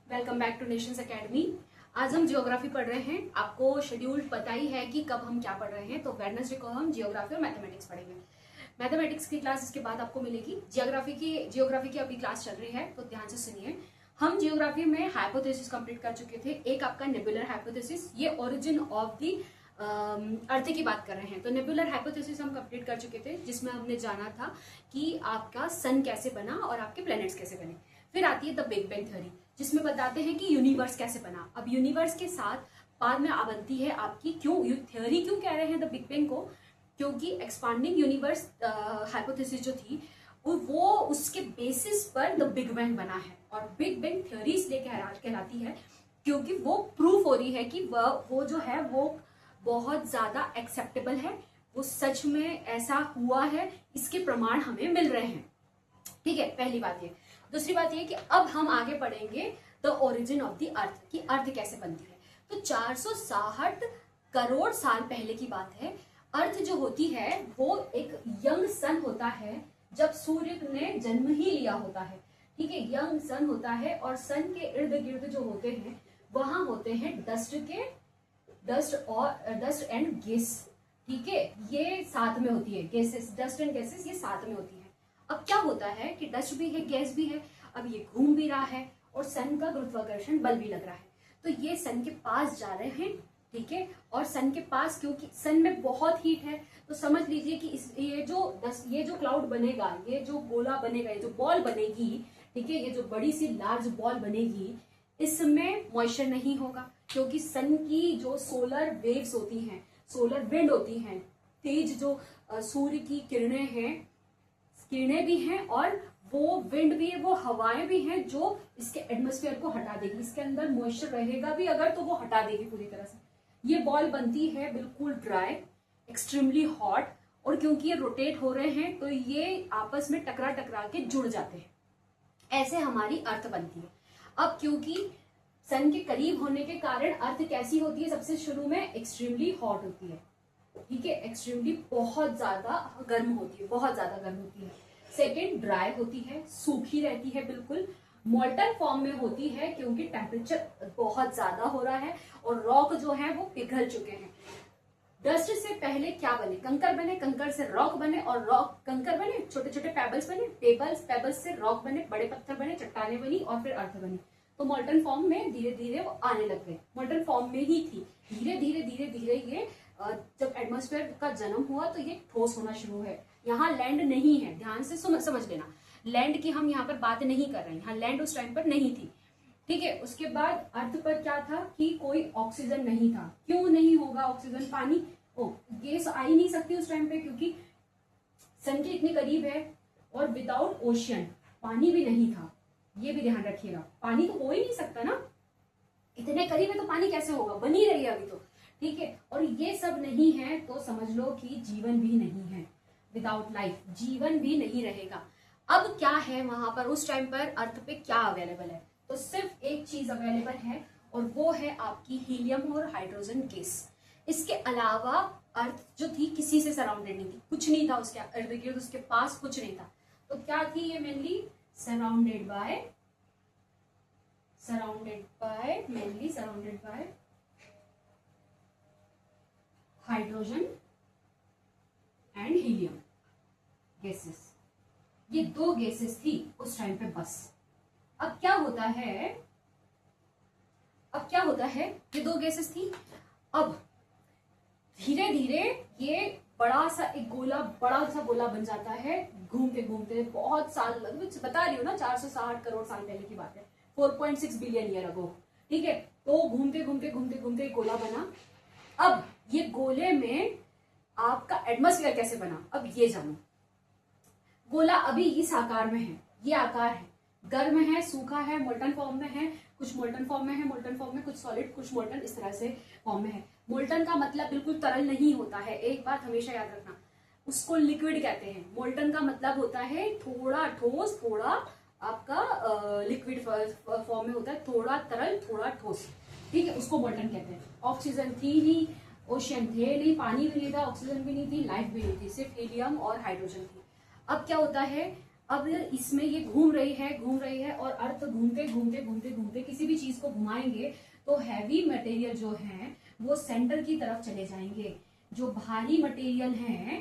Welcome back two nations academy. आज हम geography पढ़ रहे हैं। आपको शेड्यूल पता ही है कि कब हम क्या पढ़ रहे हैं। तो वेडनेसडे को हम जियोग्राफी और मैथमेटिक्स पढ़ेंगे। मैथमेटिक्स की क्लास इसके बाद आपको मिलेगी। जियोग्राफी की अभी क्लास चल रही है, तो ध्यान से सुनिए। हम जियोग्राफी में हाइपोथेसिस कंप्लीट कर चुके थे। एक आपका नेबुलर हाइपोथेसिस, ये ओरिजिन ऑफ दी अर्थ की बात कर रहे हैं। तो नेबुलर हाइपोथेसिस हम कंप्लीट कर चुके थे, जिसमें हमने जाना था कि आपका सन कैसे बना और आपके प्लैनेट्स कैसे बने। फिर आती है द बिग बैंग थ्योरी, जिसमें बताते हैं कि यूनिवर्स कैसे बना। अब यूनिवर्स के साथ बाद में बनती है आपकी थ्योरी क्यों कह रहे हैं द बिग बैंग को, क्योंकि एक्सपांडिंग यूनिवर्स हाइपोथेसिस जो थी वो उसके बेसिस पर द बिग बैंग बना है। और बिग बैंग थ्योरी इसलिए कहलाती है क्योंकि वो प्रूफ हो रही है कि वो जो है वो बहुत ज्यादा एक्सेप्टेबल है, वो सच में ऐसा हुआ है, इसके प्रमाण हमें मिल रहे हैं। ठीक है, पहली बात ये। दूसरी बात ये कि अब हम आगे पढ़ेंगे the origin of the earth, कि अर्थ कैसे बनती है। तो 460 करोड़ साल पहले की बात है। अर्थ जो होती है वो एक यंग सन होता है, जब सूर्य ने जन्म ही लिया होता है। ठीक है, यंग सन होता है और सन के इर्द गिर्द जो होते हैं वहां होते हैं डस्ट एंड गैस। ठीक है, ये साथ में होती है, गैसेस, डस्ट एंड गैसेस ये साथ में होती है। अब क्या होता है कि डस्ट भी है, गैस भी है, अब ये घूम भी रहा है और सन का गुरुत्वाकर्षण बल भी लग रहा है, तो ये सन के पास जा रहे हैं। ठीक है, और सन के पास क्योंकि सन में बहुत हीट है, तो समझ लीजिए कि ये जो क्लाउड बनेगा, ये जो गोला बनेगा, ये जो बॉल बनेगी, ठीक है, ये जो बड़ी सी लार्ज बॉल बनेगी, इसमें मॉइस्चर नहीं होगा, क्योंकि सन की जो सोलर वेव्स होती हैं, सोलर विंड होती हैं, तेज जो सूर्य की किरणें भी हैं और वो विंड भी है, वो हवाएं भी हैं जो इसके एटमॉस्फेयर को हटा देगी। इसके अंदर मॉइस्चर रहेगा भी अगर, तो वो हटा देगी पूरी तरह से। ये बॉल बनती है बिल्कुल ड्राई, एक्सट्रीमली हॉट, और क्योंकि ये रोटेट हो रहे हैं तो ये आपस में टकरा के जुड़ जाते हैं। ऐसे हमारी अर्थ बनती है। अब क्योंकि सन के करीब होने के कारण अर्थ कैसी होती है, सबसे शुरू में एक्सट्रीमली हॉट होती है। ठीक है, एक्सट्रीमली बहुत ज्यादा गर्म होती है, बहुत ज्यादा गर्म होती है। सेकेंड, ड्राई होती है, सूखी रहती है, बिल्कुल मोल्टन फॉर्म में होती है, क्योंकि टेम्परेचर बहुत ज्यादा हो रहा है और रॉक जो है वो पिघल चुके हैं। डस्ट से पहले क्या बने, कंकर बने, कंकर से रॉक बने, और रॉक कंकर बने, छोटे छोटे पेबल्स बने, पेबल्स से रॉक बने, बड़े पत्थर बने, चट्टाने बनी, और फिर अर्थ बनी। तो मोल्टन फॉर्म में धीरे धीरे वो आने लग गए। मोल्टन फॉर्म में ही थी, धीरे धीरे ये जब एटमॉस्फेयर का जन्म हुआ तो ये ठोस होना शुरू है। यहाँ लैंड नहीं है, ध्यान से समझ लेना, लैंड की हम यहाँ पर बात नहीं कर रहे हैं, यहाँ लैंड उस टाइम पर नहीं थी। ठीक है, उसके बाद अर्थ पर क्या था कि कोई ऑक्सीजन नहीं था। क्यों नहीं होगा ऑक्सीजन, पानी, गैस आ ही नहीं सकती उस टाइम पे, क्योंकि सन के इतने करीब है, और विदाउट ओशियन पानी भी नहीं था। ये भी ध्यान रखिएगा, पानी तो हो ही नहीं सकता ना, इतने करीब है तो पानी कैसे होगा, बनी रही है अभी तो। ठीक है, और ये सब नहीं है तो समझ लो कि जीवन भी नहीं है। विदाउट लाइफ जीवन भी नहीं रहेगा। अब क्या है वहां पर, उस टाइम पर अर्थ पे क्या अवेलेबल है, तो सिर्फ एक चीज अवेलेबल है, और वो है आपकी हीलियम और हाइड्रोजन गैस। इसके अलावा अर्थ जो थी किसी से सराउंडेड नहीं थी, कुछ नहीं था उसके इर्द गिर्द, उसके पास कुछ नहीं था। तो क्या थी ये, mainly surrounded by hydrogen and helium gases. ये दो गैसेस थी उस टाइम पे बस। अब क्या होता है, ये दो गैसेस थी। अब धीरे धीरे ये बड़ा सा गोला बन जाता है, घूमते घूमते बहुत साल, बता रही हूँ ना, 460 करोड़ साल पहले की बात है, 4.6 बिलियन ईयर अगो। ठीक है, तो घूमते गोला बना। अब ये गोले में आपका एटमॉस्फेयर कैसे बना, अब ये जानो। गोला अभी इस आकार में है, ये आकार है, गर्म है, सूखा है, मोल्टन फॉर्म में है, कुछ मोल्टन फॉर्म में कुछ सॉलिड, कुछ मोल्टन, इस तरह से फॉर्म में है। मोल्टन का मतलब बिल्कुल तरल नहीं होता है, एक बात हमेशा याद रखना, उसको लिक्विड कहते हैं। मोल्टन का मतलब होता है थोड़ा ठोस, थोड़ा आपका लिक्विड फॉर्म में होता है, थोड़ा तरल थोड़ा ठोस। ठीक है, उसको मोल्टन कहते हैं। ऑक्सीजन थी नहीं, ओशियन थे नहीं, पानी भी नहीं था, ऑक्सीजन भी नहीं थी, लाइफ भी नहीं थी, सिर्फ हीलियम और हाइड्रोजन थी। अब क्या होता है, अब इसमें ये घूम रही है और अर्थ घूमते घूमते घूमते घूमते किसी भी चीज को घुमाएंगे तो हैवी मटेरियल जो है वो सेंटर की तरफ चले जाएंगे। जो भारी मटेरियल है,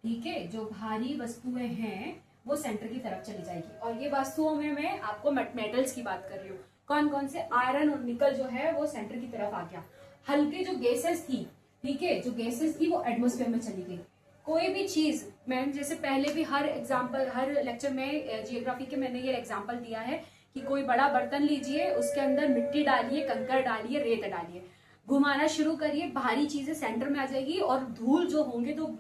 ठीक है, जो भारी वस्तुएं हैं वो सेंटर की तरफ चली जाएगी। और ये वस्तुओं में मैं आपको मेटल्स की बात कर रही हूँ। कौन कौन से? आयरन और निकल जो है वो सेंटर की तरफ आ गया। हल्के जो गैसेस थी, ठीक है, जो गैसेस थी वो एटमोस्फेयर में चली गई। कोई भी चीज, मैं जैसे पहले भी हर लेक्चर में जियोग्राफी के मैंने ये एग्जाम्पल दिया है कि कोई बड़ा बर्तन लीजिए, उसके अंदर मिट्टी डालिए, कंकड़ डालिए, रेत डालिए, घुमाना शुरू करिए, भारी चीजें सेंटर में आ जाएगी और धूल जो होंगे तो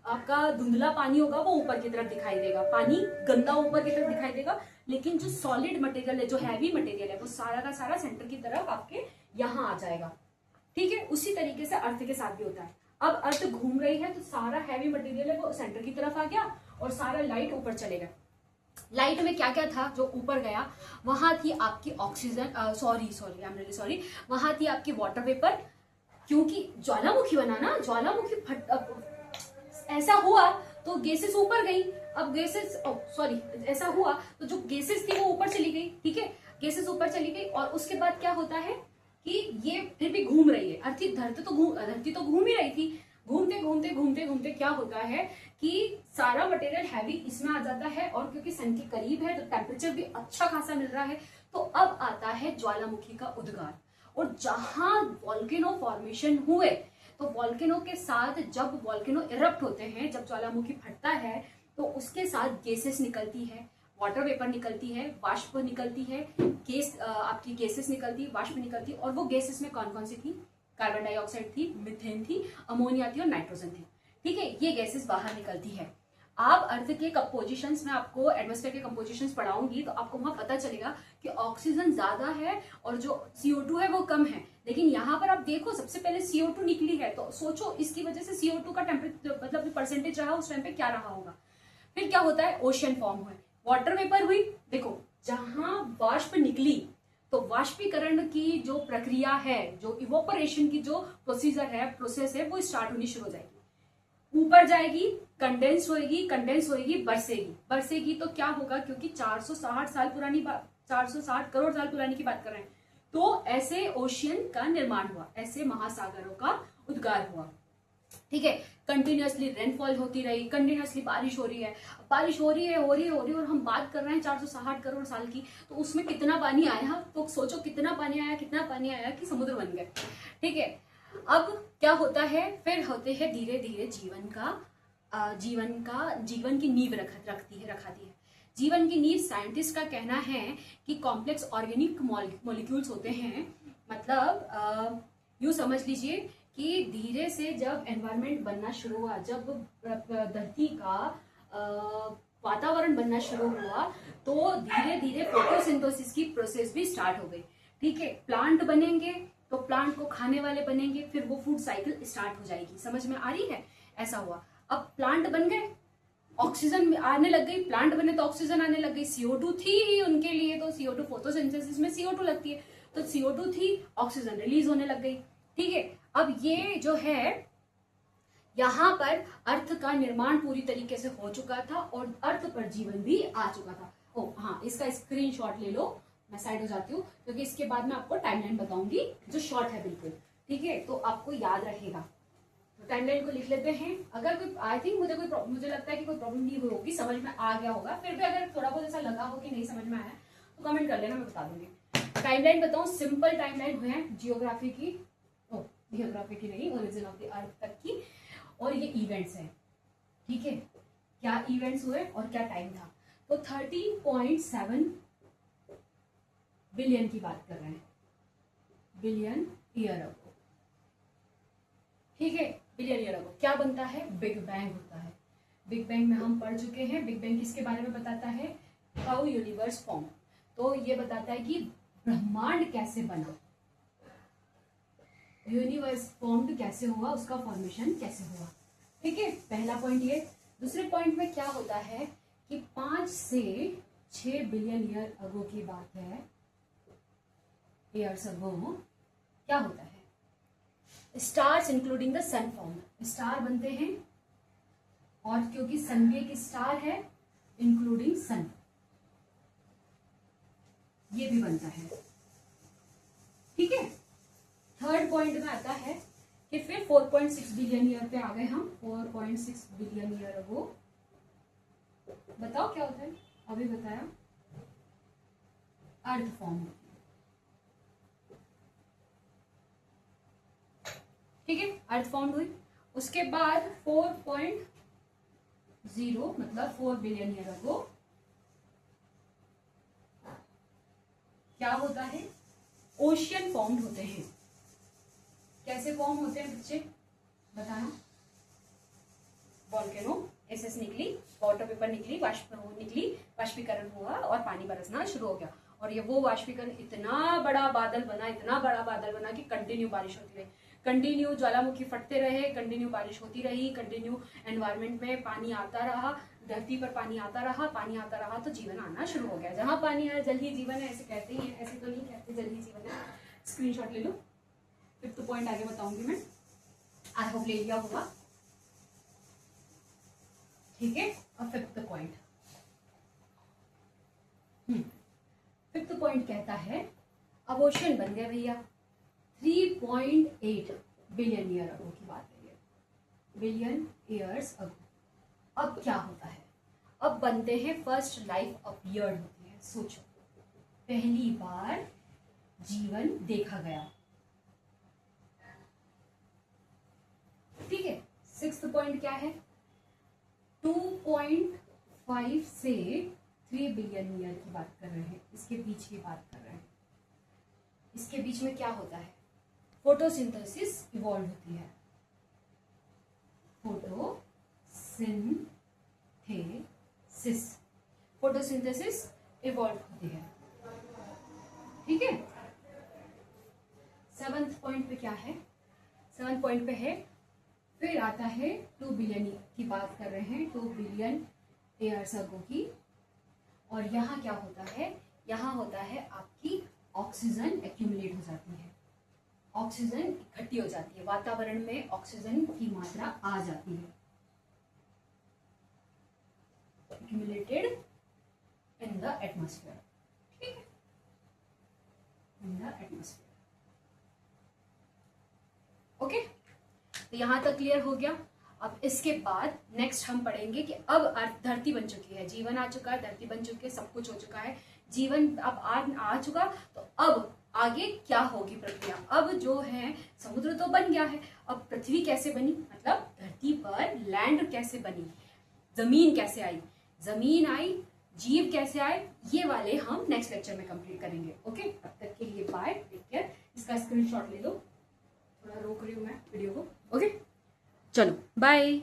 आपका धुंधला पानी होगा वो ऊपर की तरफ दिखाई देगा, पानी गंदा ऊपर की तरफ दिखाई देगा। लेकिन जो सॉलिड मटेरियल है, जो हैवी मटेरियल है, वो सारा का सारा सेंटर की तरफ आपके यहाँ आ जाएगा। ठीक है, उसी तरीके से अर्थ के साथ भी होता है। अब अर्थ घूम रही है तो सारा हैवी मटेरियल है वो सेंटर की तरफ आ गया और सारा लाइट ऊपर चले गया। लाइट में क्या क्या था जो ऊपर गया? वहां थी आपकी ऑक्सीजन, सॉरी, वहां थी आपकी वाटर वेपर, क्योंकि ज्वालामुखी बना ना, ज्वालामुखी ऐसा हुआ तो गैसेस ऊपर गई। अब गैसेस ऐसा हुआ तो जो गैसेस थी वो ऊपर चली गई, ठीक है, गैसेस ऊपर चली गई। और उसके बाद क्या होता है कि ये फिर भी घूम रही है, धरती तो घूम ही रही थी। घूमते घूमते घूमते घूमते क्या होता है कि सारा मटेरियल हैवी इसमें आ जाता है और क्योंकि सन के करीब है तो टेम्परेचर भी अच्छा खासा मिल रहा है। तो अब आता है ज्वालामुखी का उद्गार। और जहां वॉल्केनो फॉर्मेशन हुए तो वॉल्केनो के साथ जब वॉल्केनो इरप्ट होते हैं, जब ज्वालामुखी फटता है तो उसके साथ गैसेस निकलती है, वाटर वेपर निकलती है, वाष्प निकलती है, आपकी गैसेस निकलती है, वाष्प निकलती है। और वो गैसेस में कौन कौन सी थी? कार्बन डाइऑक्साइड थी, मीथेन थी, अमोनिया थी और नाइट्रोजन थी। ठीक है, ये गैसेस बाहर निकलती है। आप अर्थ के कंपोजिशंस में आपको एटमॉस्फेयर के कंपोजिशंस पढ़ाऊंगी तो आपको वहां पता चलेगा कि ऑक्सीजन ज्यादा है और जो CO2 है वो कम है। लेकिन यहाँ पर आप देखो सबसे पहले CO2 निकली है तो सोचो इसकी वजह से CO2 का टेम्परेचर मतलब परसेंटेज रहा उस टाइम पे क्या रहा होगा। फिर क्या होता है? ओशियन फॉर्म हुए, वाटर वेपर हुई। देखो जहां वाष्प निकली तो वाष्पीकरण की जो प्रक्रिया है, जो इवोपरेशन की जो प्रोसेस है वो स्टार्ट होनी शुरू हो जाएगी। ऊपर जाएगी, कंडेंस होएगी, बरसेगी तो क्या होगा? क्योंकि 460 करोड़ साल पुरानी की बात कर रहे हैं तो ऐसे ओशियन का निर्माण हुआ, ऐसे महासागरों का उद्गार हुआ। ठीक है, कंटिन्यूअसली रेनफॉल होती रही, कंटिन्यूअसली बारिश हो रही है और हम बात कर रहे हैं 460 करोड़ साल की। तो उसमें कितना पानी आया? तो सोचो कितना पानी आया कि समुद्र बन गए। ठीक है, अब क्या होता है? फिर होते हैं धीरे धीरे जीवन की नींव रखाती है। जीवन की नींव साइंटिस्ट का कहना है कि कॉम्प्लेक्स ऑर्गेनिक मॉलिक्यूल्स होते हैं। मतलब यूं समझ लीजिए कि धीरे से जब एनवायरनमेंट बनना शुरू हुआ, जब धरती का वातावरण बनना शुरू हुआ तो धीरे धीरे फोटोसिंथेसिस की प्रोसेस भी स्टार्ट हो गई। ठीक है, प्लांट बनेंगे तो प्लांट को खाने वाले बनेंगे, फिर वो फूड साइकिल स्टार्ट हो जाएगी। समझ में आ रही है? ऐसा हुआ। अब प्लांट बन गए, ऑक्सीजन आने लग गई, प्लांट बने तो ऑक्सीजन आने लग गई। CO2 थी ही उनके लिए, तो CO2 फोटोसिंथेसिस में CO2 लगती है तो CO2 थी, ऑक्सीजन रिलीज होने लग गई। ठीक है, अब ये जो है यहाँ पर अर्थ का निर्माण पूरी तरीके से हो चुका था और अर्थ पर जीवन भी आ चुका था। ओ हाँ, इसका स्क्रीनशॉट ले लो, मैं साइड हो जाती हूँ क्योंकि इसके बाद मैं आपको टाइमलाइन बताऊंगी जो शॉर्ट है बिल्कुल। ठीक है, तो आपको याद रहेगा। तो टाइमलाइन को लिख लेते हैं। अगर कोई आई थिंक मुझे लगता है कि कोई प्रॉब्लम नहीं हुई होगी, समझ में आ गया होगा। फिर भी अगर थोड़ा बहुत ऐसा लगा हो कि नहीं समझ में आया तो कमेंट कर लेना, मैं बता दूंगी। टाइमलाइन बताऊं, सिंपल टाइमलाइन है जियोग्राफी की नहीं, ओरिजिन ऑफ द अर्थ तक की। और ये इवेंट्स हैं। ठीक है, क्या इवेंट्स हुए और क्या टाइम था। तो 13.7 बिलियन की बात कर रहे हैं, बिलियन ईयर अगो। ठीक है, बिलियन ईयर अगो क्या बनता है? बिग बैंग होता है। बिग बैंग में हम पढ़ चुके हैं। बिग बैंग किसके बारे में बताता है? How universe form. तो ये बताता है कि ब्रह्मांड कैसे बना, यूनिवर्स फॉर्म्ड कैसे हुआ, उसका फॉर्मेशन कैसे हुआ। ठीक है, पहला पॉइंट ये। दूसरे पॉइंट में क्या होता है कि 5 से 6 बिलियन ईयर अगो की बात है। ईयर्स अगो क्या होता है? Stars including the sun form, star बनते हैं और क्योंकि सन भी एक स्टार है इंक्लूडिंग सन, ये भी बनता है। ठीक है, थर्ड पॉइंट में आता है कि फिर 4.6 बिलियन ईयर पे आ गए हम, 4.6 बिलियन ईयर अगो। बताओ क्या होता है, अभी बताया, अर्थ फॉर्म होती है। ठीक है, अर्थ फॉर्म हुई। उसके बाद 4.0 मतलब 4 बिलियन ईयर अगो क्या होता है, ओशियन फॉर्म होते हैं। कैसे फॉर्म होते हैं बच्चे, बताना। वॉल्केनो एसेस निकली, वाटर पेपर निकली, वाष्पीकरण हुआ और पानी बरसना शुरू हो गया। और ये वो वाष्पीकरण इतना बड़ा बादल बना कि कंटिन्यू बारिश होती रही, कंटिन्यू ज्वालामुखी फटते रहे, कंटिन्यू बारिश होती रही, कंटिन्यू एनवायरमेंट में पानी आता रहा, धरती पर पानी आता रहा तो जीवन आना शुरू हो गया। जहां पानी है जल ही जीवन है, ऐसे कहते ही है, ऐसे तो नहीं कहते जल ही जीवन है। स्क्रीनशॉट ले लो। फिफ्थ पॉइंट आगे बताऊंगी मैं, आई होप ले लिया होगा। ठीक है, और फिफ्थ पॉइंट, फिफ्थ पॉइंट कहता है अब ओशन बन गया भैया 3.8 बिलियन ईयर अगो की बात है, बिलियन ईयर्स अगो। अब क्या होता है, अब बनते हैं फर्स्ट लाइफ अपीयर्ड होती है। सोचो, पहली बार जीवन देखा गया। ठीक है, सिक्स्थ पॉइंट क्या है, 2.5 से 3 बिलियन ईयर की बात कर रहे हैं, इसके बीच की बात कर रहे हैं। इसके बीच में क्या होता है, फोटोसिंथेसिस इवॉल्व होती है, फोटोसिंथेसिस इवॉल्व होती है। ठीक है, सेवंथ पॉइंट पे क्या है, सेवंथ पॉइंट पे है, फिर आता है 2 बिलियन की बात कर रहे हैं, 2 बिलियन ईयर्स अगो की। और यहाँ क्या होता है, यहाँ होता है आपकी ऑक्सीजन एक्यूमुलेट हो जाती है, ऑक्सीजन इकट्ठी हो जाती है, वातावरण में ऑक्सीजन की मात्रा आ जाती है, एक्यूमुलेटेड इन द एटमॉस्फेयर। ठीक है, इन द एटमॉस्फेयर। ओके, तो यहां तक क्लियर हो गया। अब इसके बाद नेक्स्ट हम पढ़ेंगे कि अब अर्थ धरती बन चुकी है, जीवन आ चुका है, धरती बन चुकी है, सब कुछ हो चुका है, जीवन अब आ चुका, तो अब आगे क्या होगी प्रक्रिया। अब जो है समुद्र तो बन गया है, अब पृथ्वी कैसे बनी, मतलब धरती पर लैंड कैसे बनी, जमीन कैसे आई, जमीन आई, जीव कैसे आए, ये वाले हम नेक्स्ट लेक्चर में कंप्लीट करेंगे। ओके, तब तक के लिए बाय, टेक केयर। इसका स्क्रीनशॉट ले लो, थोड़ा रोक रही हूँ मैं वीडियो को। ओके, चलो बाय।